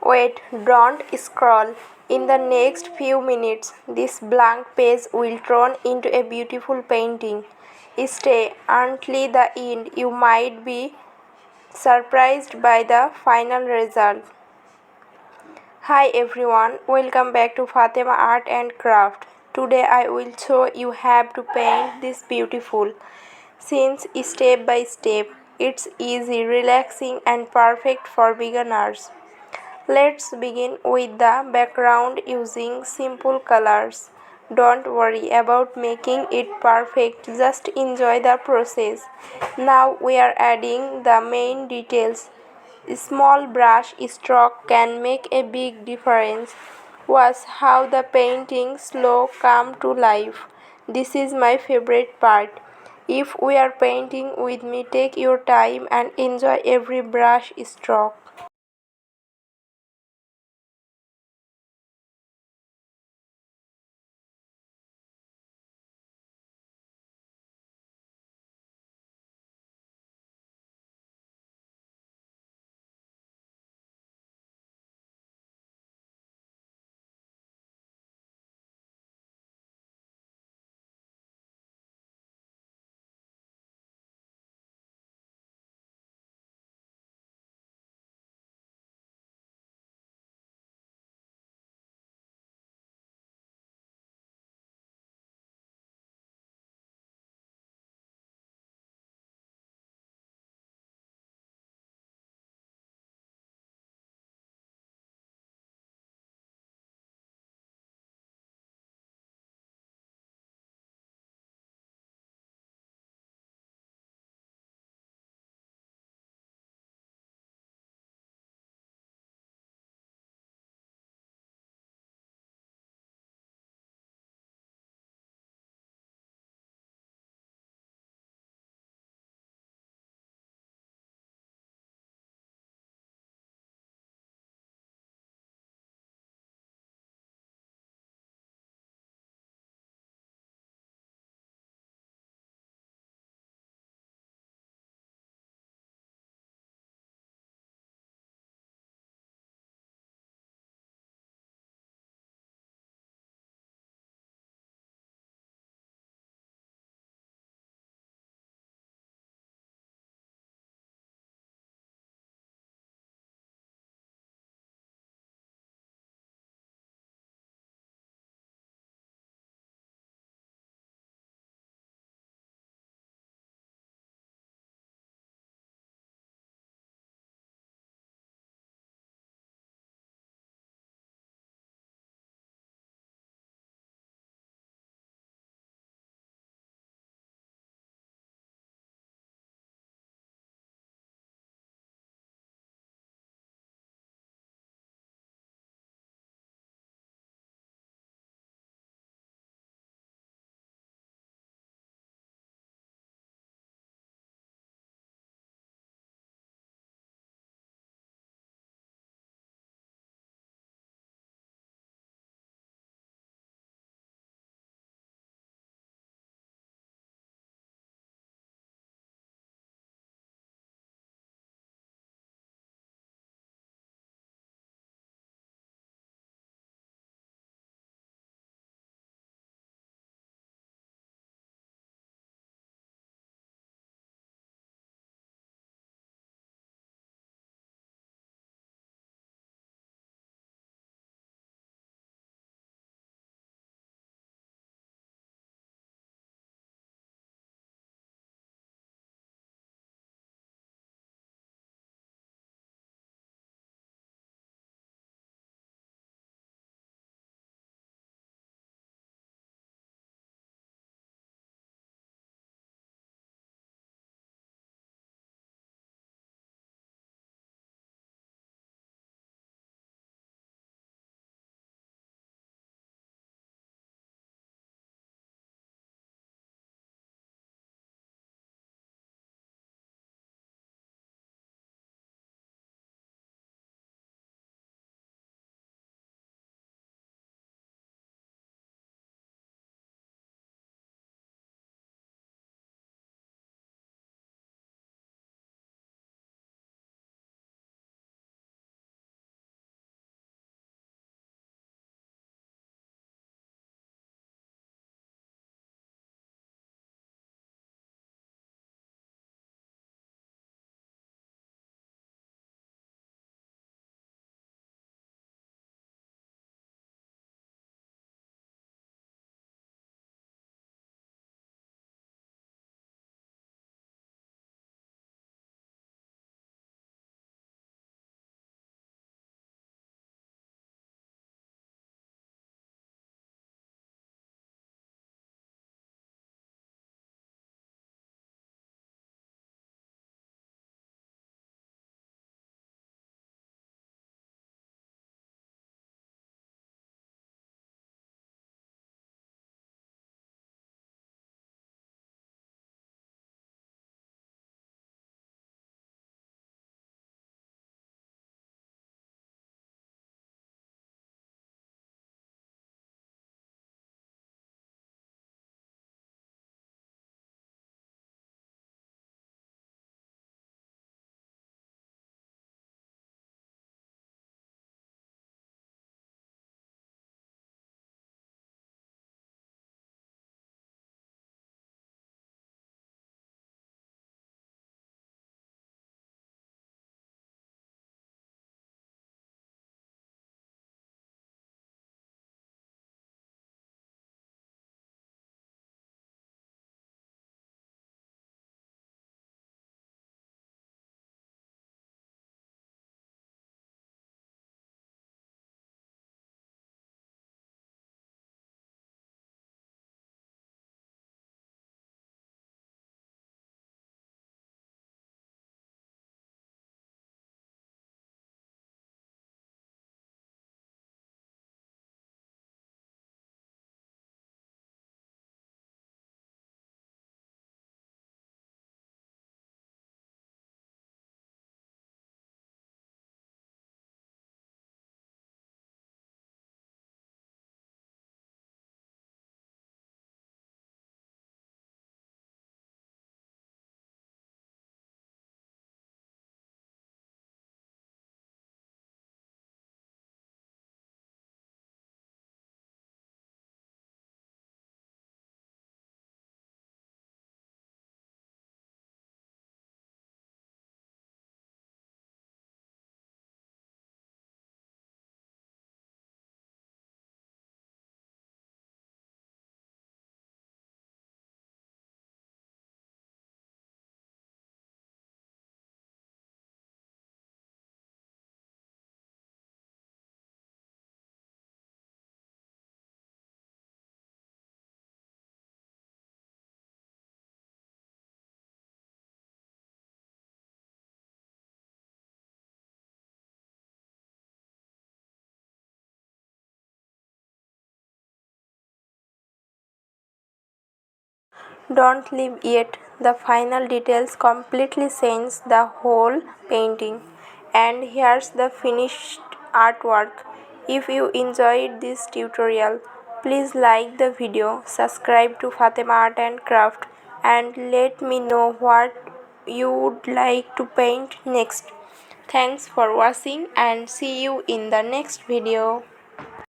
Wait, don't scroll. In the next few minutes, this blank page will turn into a beautiful painting. Stay until the end. You might be surprised by the final result. Hi everyone, welcome back to Fatema Art and Craft. Today I will show you how to paint this beautiful scenes step by step. It's easy, relaxing and perfect for beginners. Let's begin with the background using simple colors. Don't worry about making it perfect, just enjoy the process. Now we are adding the main details. A small brush stroke can make a big difference. Watch how the painting slow come to life. This is my favorite part. If we are painting with me, take your time and enjoy every brush stroke. Don't leave yet. The final details completely change the whole painting. And here's the finished artwork. If you enjoyed this tutorial, please like the video, subscribe to Fatema Art and Craft, and let me know what you would like to paint next. Thanks for watching and see you in the next video.